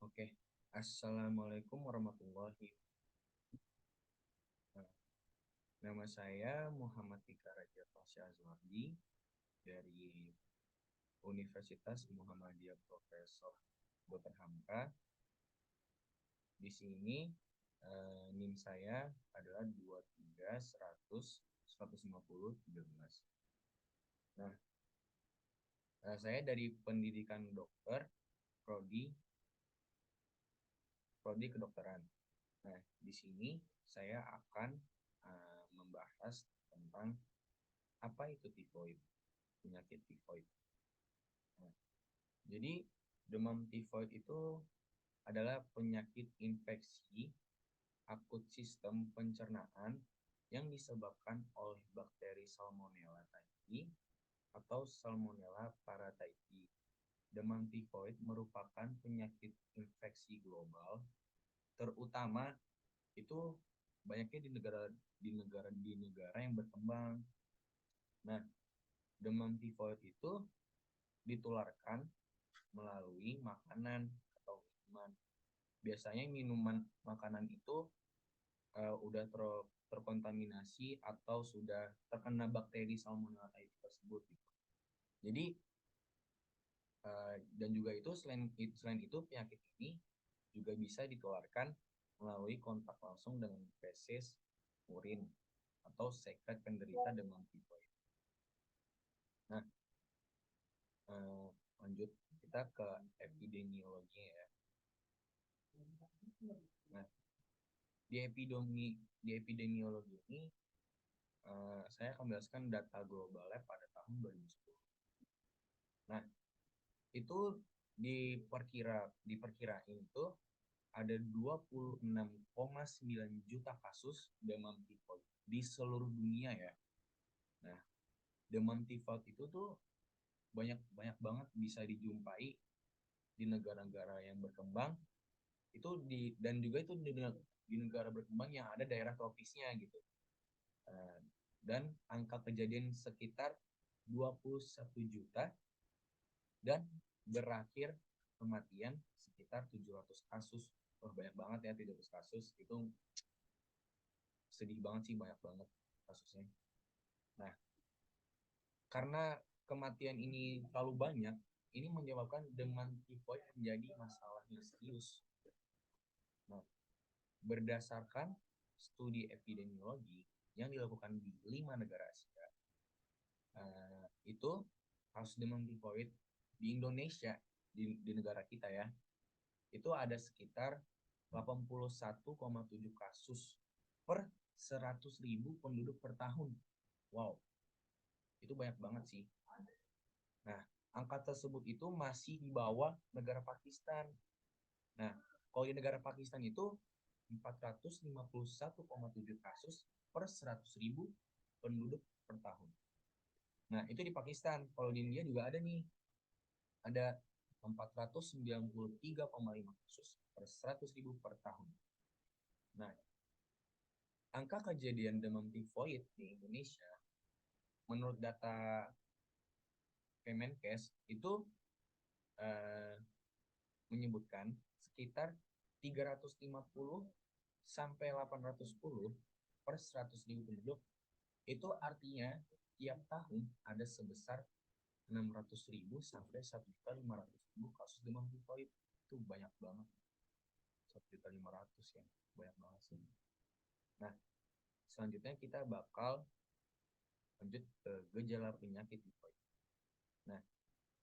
Oke, Assalamualaikum warahmatullahi wabarakatuh. Nama saya Muhammad Tika Raja Fasya Azwardi dari Universitas Muhammadiyah Profesor Dr. Hamka. Di sini NIM saya adalah 23 100 150 13. Nah, saya dari pendidikan dokter, prodi prodi kedokteran. Nah, di sini saya akan membahas tentang apa itu tifoid, penyakit tifoid. Nah, jadi demam tifoid itu adalah penyakit infeksi akut sistem pencernaan yang disebabkan oleh bakteri Salmonella typhi atau Salmonella paratyphi. Demam tifoid merupakan penyakit infeksi global, terutama itu banyaknya di negara yang berkembang. Nah, demam tifoid itu ditularkan melalui makanan atau minuman. Biasanya minuman makanan itu udah terkontaminasi atau sudah terkena bakteri Salmonella typhi tersebut gitu. Jadi dan juga itu selain itu penyakit ini juga bisa ditularkan melalui kontak langsung dengan feses, urin, atau sekret penderita demam tifoid. Nah, eh, lanjut kita ke epidemiologi ya. Nah, di epidemiologi ini saya akan menjelaskan data globalnya pada tahun 2010. Nah, itu diperkirain itu ada 26,9 juta kasus demam tifoid di seluruh dunia ya. Nah, demam tifoid itu tuh banyak banyak banget bisa dijumpai di negara-negara yang berkembang itu dan juga itu di negara berkembang yang ada daerah tropisnya gitu. Dan angka kejadian sekitar 21 juta dan berakhir kematian sekitar 700 kasus. Oh, banyak banget ya 700 kasus. Itu sedih banget sih, banyak banget kasusnya. Nah, karena kematian ini terlalu banyak, ini menyebabkan demam tifoid menjadi masalah yang serius. Nah, berdasarkan studi epidemiologi yang dilakukan di 5 negara Asia, itu kasus demam tifoid di Indonesia, di negara kita ya, itu ada sekitar 81,7 kasus per 100.000 penduduk per tahun. Wow, itu banyak banget sih. Nah, angka tersebut itu masih di bawah negara Pakistan. Nah, kalau di negara Pakistan itu 451,7 kasus per 100.000 penduduk per tahun. Nah, itu di Pakistan. Kalau di India juga ada nih. Ada 493,5 kasus per 100.000 per tahun. Nah, angka kejadian demam tifoid di Indonesia menurut data Kemenkes itu eh, menyebutkan sekitar 350 sampai 810 per 100.000 penduduk. Itu artinya tiap tahun ada sebesar 600.000 sampai 1.500.000 kasus demam tifoid. Itu banyak banget. 1.500.000 ya, banyak banget sih. Nah, selanjutnya kita bakal lanjut ke gejala penyakit tifoid. Nah,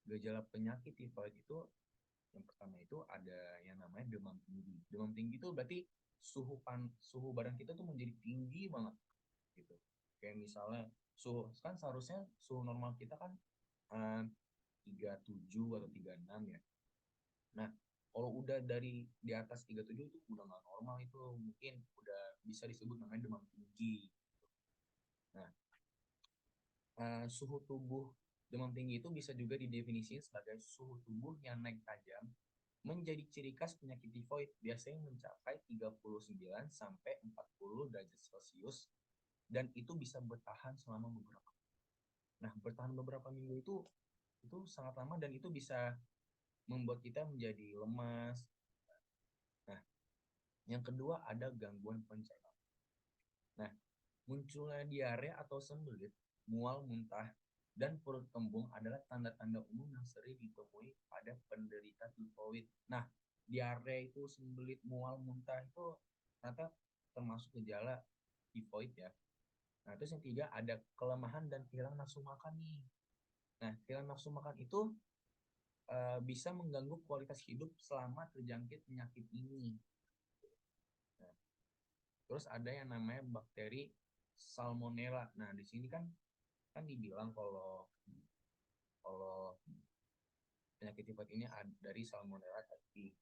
gejala penyakit tifoid itu yang pertama itu ada yang namanya demam tinggi. Demam tinggi itu berarti suhu badan kita tuh menjadi tinggi banget gitu. Kayak misalnya suhu kan seharusnya suhu normal kita kan eh, 37 atau 36 ya. Nah, kalau udah dari di atas 37 itu udah nggak normal, itu mungkin udah bisa disebut namanya demam tinggi. Nah, suhu tubuh demam tinggi itu bisa juga didefinisikan sebagai suhu tubuh yang naik tajam menjadi ciri khas penyakit tifoid, biasanya mencapai 39 sampai 40 derajat Celcius dan itu bisa bertahan selama beberapa. Nah, bertahan beberapa minggu itu sangat lama dan itu bisa membuat kita menjadi lemas. Nah, yang kedua ada gangguan pencernaan. Nah, munculnya diare atau sembelit, mual, muntah, dan perut kembung adalah tanda-tanda umum yang sering ditemui pada penderita tifoid. Nah, diare itu, sembelit, mual, muntah itu ternyata termasuk gejala tifoid ya. Nah, terus yang ketiga ada kelemahan dan kehilangan nafsu makan nih. Nah, kehilangan nafsu makan itu bisa mengganggu kualitas hidup selama terjangkit penyakit ini. Nah, terus ada yang namanya bakteri Salmonella. Nah, di sini kan kan dibilang kalau kalau penyakit tifoid ini dari Salmonella typhi.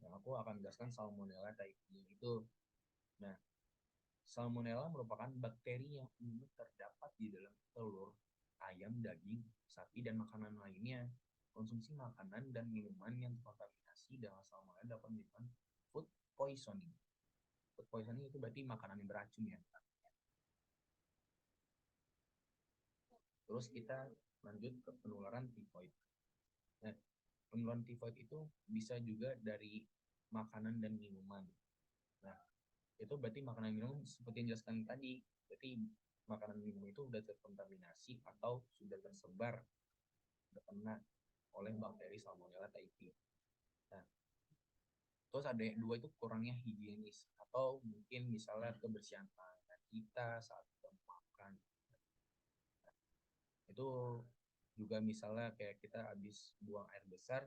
Nah, aku akan menjelaskan Salmonella typhi itu. Nah, Salmonella merupakan bakteri yang umumnya terdapat di dalam telur, ayam, daging, sapi, dan makanan lainnya. Konsumsi makanan dan minuman yang terkontaminasi dengan Salmonella dapat menyebabkan food poisoning. Food poisoning itu berarti makanan yang beracun ya. Terus kita lanjut ke penularan tifoid. Nah, penularan tifoid itu bisa juga dari makanan dan minuman. Nah, itu berarti makanan minum seperti yang dijelaskan tadi, berarti makanan minum itu sudah terkontaminasi atau sudah tersebar, sudah kena oleh bakteri Salmonella typhi. Nah, terus ada yang dua itu kurangnya higienis atau mungkin misalnya kebersihan tangan kita saat kita makan. Itu juga misalnya kayak kita habis buang air besar,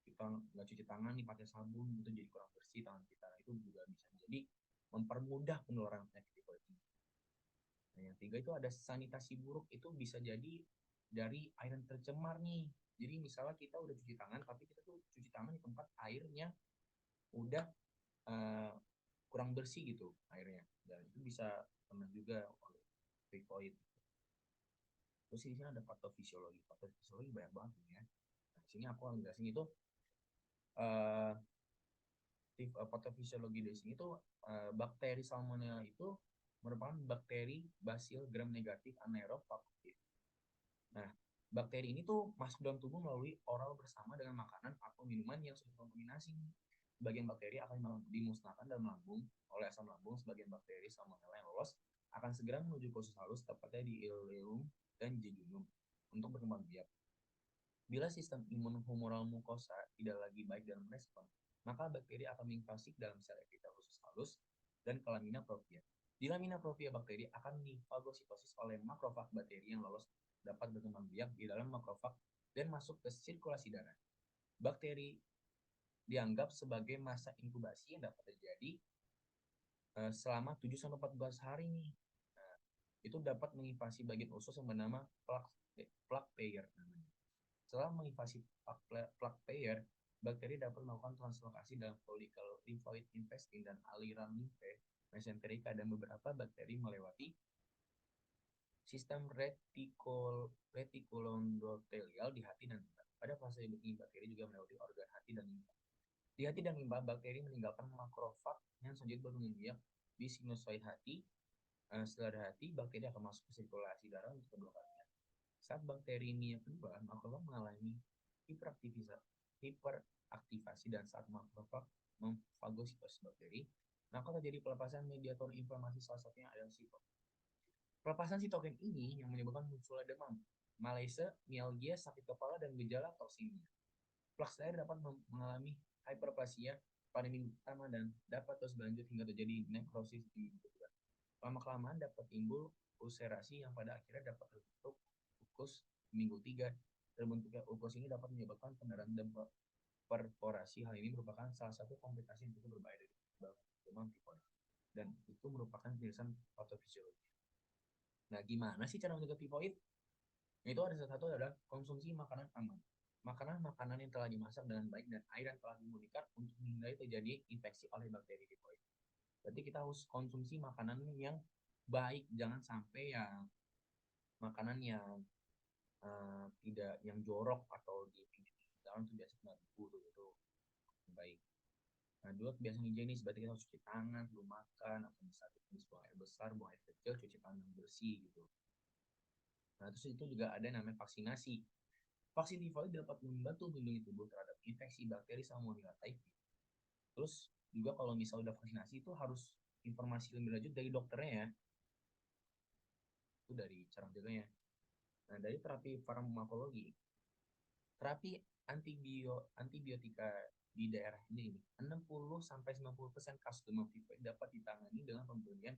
kita nggak cuci tangan nih pakai sabun, itu jadi kurang bersih tangan kita. Itu juga bisa menjadi mempermudah penularan penyakit tifoid ini. Nah, yang tiga itu ada sanitasi buruk, itu bisa jadi dari air yang tercemar nih. Jadi misalnya kita udah cuci tangan, tapi kita tuh cuci tangan di tempat airnya udah uh, kurang bersih gitu airnya. Dan itu bisa kena juga oleh tifoid. Terus di sini ada patofisiologi. Patofisiologi banyak banget nih ya. Nah, di sini aku akan jelasin itu uh, patofisiologi di sini tuh bakteri Salmonella itu merupakan bakteri basil gram negatif anaerob fakultatif. Nah, bakteri ini tuh masuk dalam tubuh melalui oral bersama dengan makanan atau minuman yang sudah terkontaminasi. Sebagian bakteri akan dimusnahkan dalam lambung oleh asam lambung. Sebagian bakteri Salmonella yang lolos akan segera menuju ke usus halus, tepatnya di ileum dan jejunum, untuk berkembang biak. Bila sistem imun humoral mukosa tidak lagi baik dalam respon, maka bakteri akan menginvasi dalam sel epitel usus halus dan ke lamina propria. Di lamina propria, bakteri akan difagositosis oleh makrofag. Bakteri yang lolos dapat berkembang biak di dalam makrofag dan masuk ke sirkulasi darah. Bakteri dianggap sebagai masa inkubasi yang dapat terjadi selama 7-14 hari nih. Nah, itu dapat menginvasi bagian usus yang bernama plaque payer. Setelah menginvasi plaque payer, bakteri dapat melakukan translokasi dalam follicle lymphoid intestine dan aliran limfe mesenterika, dan beberapa bakteri melewati sistem retikulondotelial di hati dan limpa. Pada fase ini, bakteri juga melewati organ hati dan limpa. Di hati dan limpa, bakteri meninggalkan makrofag yang selanjutnya berkembang biak di sinusoid hati. Setelah hati, bakteri akan masuk ke sirkulasi darah untuk kedua kalinya. Saat bakteri ini yang kedua, makrofag mengalami hiperaktivasi, dan saat makrofag memfagositosis bakteri, maka terjadi pelepasan mediator inflamasi, salah satunya adalah sitokin. Pelepasan sitokin ini yang menyebabkan munculnya demam, malaise, mialgia, sakit kepala, dan gejala toksinemia. Plaks air dapat mengalami hyperplasia pada minggu pertama dan dapat terus berlanjut hingga terjadi nekrosis di minggu kedua. Lama-kelamaan dapat timbul ulserasi yang pada akhirnya dapat terbentuk ulkus minggu 3. Terbentuknya ulkus ini dapat menyebabkan pendarahan dan perforasi. Hal ini merupakan salah satu komplikasi yang cukup berbahaya dari demam tifoid, dan itu merupakan penjelasan patofisiologi. Nah, gimana sih cara mencegah tifoid? Itu ada salah satu adalah konsumsi makanan aman. Makanan-makanan yang telah dimasak dengan baik dan air yang telah dimodifikasi untuk menghindari terjadi infeksi oleh bakteri tifoid. Berarti kita harus konsumsi makanan yang baik, jangan sampai yang makanan yang tidak yang jorok atau di pinggir jalan itu biasa nggak tuh itu baik. Nah, dua kebiasaan higienis, berarti kita harus cuci tangan sebelum makan, atau misalnya kita buang air besar, buang air kecil, cuci tangan yang bersih gitu. Nah, terus itu juga ada namanya vaksinasi. Vaksin tifoid dapat membantu melindungi tubuh terhadap infeksi bakteri Salmonella typhi. Terus juga kalau misal udah vaksinasi itu harus informasi lebih lanjut dari dokternya ya. Itu dari cara menjaganya. Nah, dari terapi farmakologi, terapi antibiotika di daerah ini 60-90% kasus demam tifoid dapat ditangani dengan pemberian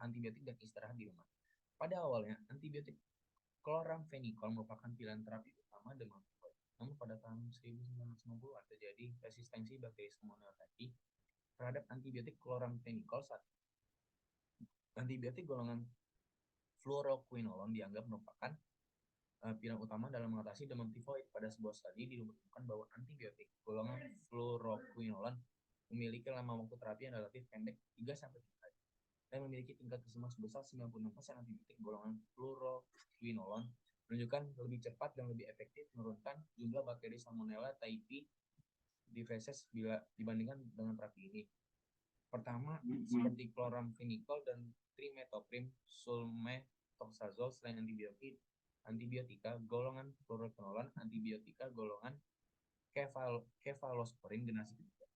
antibiotik dan istirahat di rumah. Pada awalnya, antibiotik chloramphenicol merupakan pilihan terapi utama demam tifoid. Namun pada tahun 1990 terjadi resistensi bakteri Salmonella typhi terhadap antibiotik chloramphenicol saat antibiotik golongan fluoroquinolone dianggap merupakan pilihan utama dalam mengatasi demam tifoid. Pada sebuah studi ditemukan bahwa antibiotik golongan fluoroquinolone memiliki lama waktu terapi yang relatif pendek 3-4 hari dan memiliki tingkat kesembuhan sebesar 96%. Antibiotik golongan fluoroquinolone menunjukkan lebih cepat dan lebih efektif menurunkan jumlah bakteri Salmonella typhi di feses bila dibandingkan dengan terapi ini. Pertama, seperti chloramphenicol dan trimetoprim sulmetoxazole selain antibiotika golongan fluoroquinolone, antibiotika golongan cefalosporin generasi ketiga.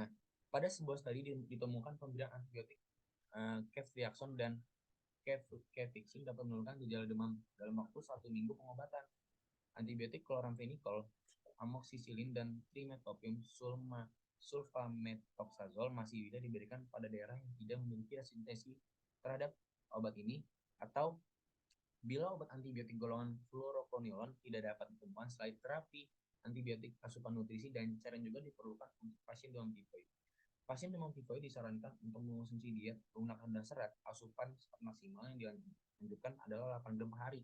Nah, pada sebuah studi ditemukan pemberian antibiotik ceftriaxone dan cefixime dapat menurunkan gejala demam dalam waktu 1 minggu pengobatan. Antibiotik chloramphenicol, amoxicillin, dan trimetoprim sulfametoxazole masih bisa diberikan pada daerah yang tidak memiliki resistensi terhadap obat ini, atau bila obat antibiotik golongan fluoroquinolone tidak dapat ditemukan setelah terapi antibiotik, asupan nutrisi dan cairan juga diperlukan untuk pasien demam tifoid. Pasien demam tifoid disarankan untuk mengonsumsi diet menggunakan dasar asupan maksimal yang dianjurkan adalah 8 gram per hari.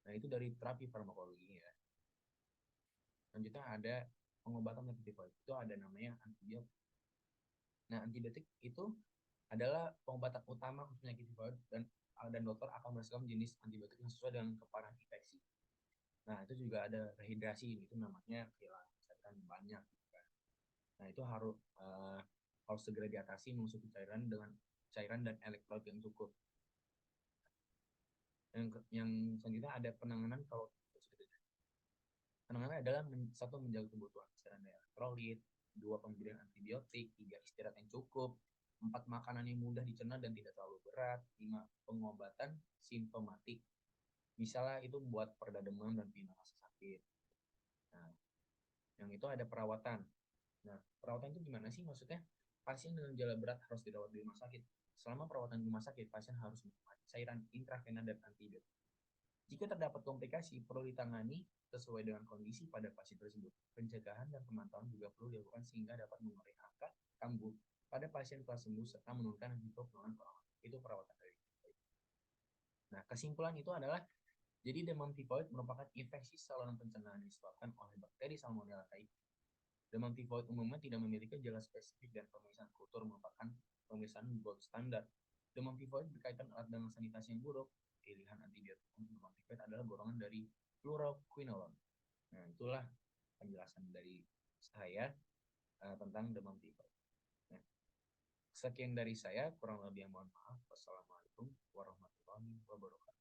Nah, itu dari terapi farmakologi ya. Selanjutnya ada pengobatan penyakit tifoid. Itu ada namanya antibiotik. Nah, antibiotik itu adalah pengobatan utama untuk penyakit tifoid dan dokter akan berdasarkan jenis antibiotik yang sesuai dengan keparahan infeksi. Nah, itu juga ada rehidrasi, itu namanya kehilangan cairan banyak. Nah, itu harus segera diatasi mengonsumsi cairan dengan cairan dan elektrolit yang cukup. Yang selanjutnya ada penanganan kalau penanganan adalah satu, menjaga kebutuhan cairan dan elektrolit, 2, pemberian antibiotik, 3, istirahat yang cukup, 4, makanan yang mudah dicerna dan tidak terlalu berat, 5, pengobatan simptomatik. Misalnya itu buat pereda demam dan pindah rasa sakit. Nah, yang itu ada perawatan. Nah, perawatan itu gimana sih? Maksudnya, pasien dengan gejala berat harus dirawat di rumah sakit. Selama perawatan di rumah sakit, pasien harus minum cairan intravena dan antibiotik. Jika terdapat komplikasi, perlu ditangani sesuai dengan kondisi pada pasien tersebut. Pencegahan dan pemantauan juga perlu dilakukan sehingga dapat mengurangi angka kambuh pada pasien telah sembuh serta menurunkan risiko penularan perawatan. Itu perawatan dari tifoid. Nah, kesimpulan itu adalah jadi demam tifoid merupakan infeksi saluran pencernaan disebabkan oleh bakteri Salmonella typhi. Demam tifoid umumnya tidak memiliki gejala spesifik dan pemeriksaan kultur merupakan pemeriksaan gold standar. Demam tifoid berkaitan erat dengan sanitasi yang buruk. Pilihan antibiotik untuk demam tifoid adalah golongan dari fluoroquinolone. Nah, itulah penjelasan dari saya tentang demam tifoid. Nah, sekian dari saya, kurang lebih mohon maaf. Wassalamualaikum warahmatullahi wabarakatuh.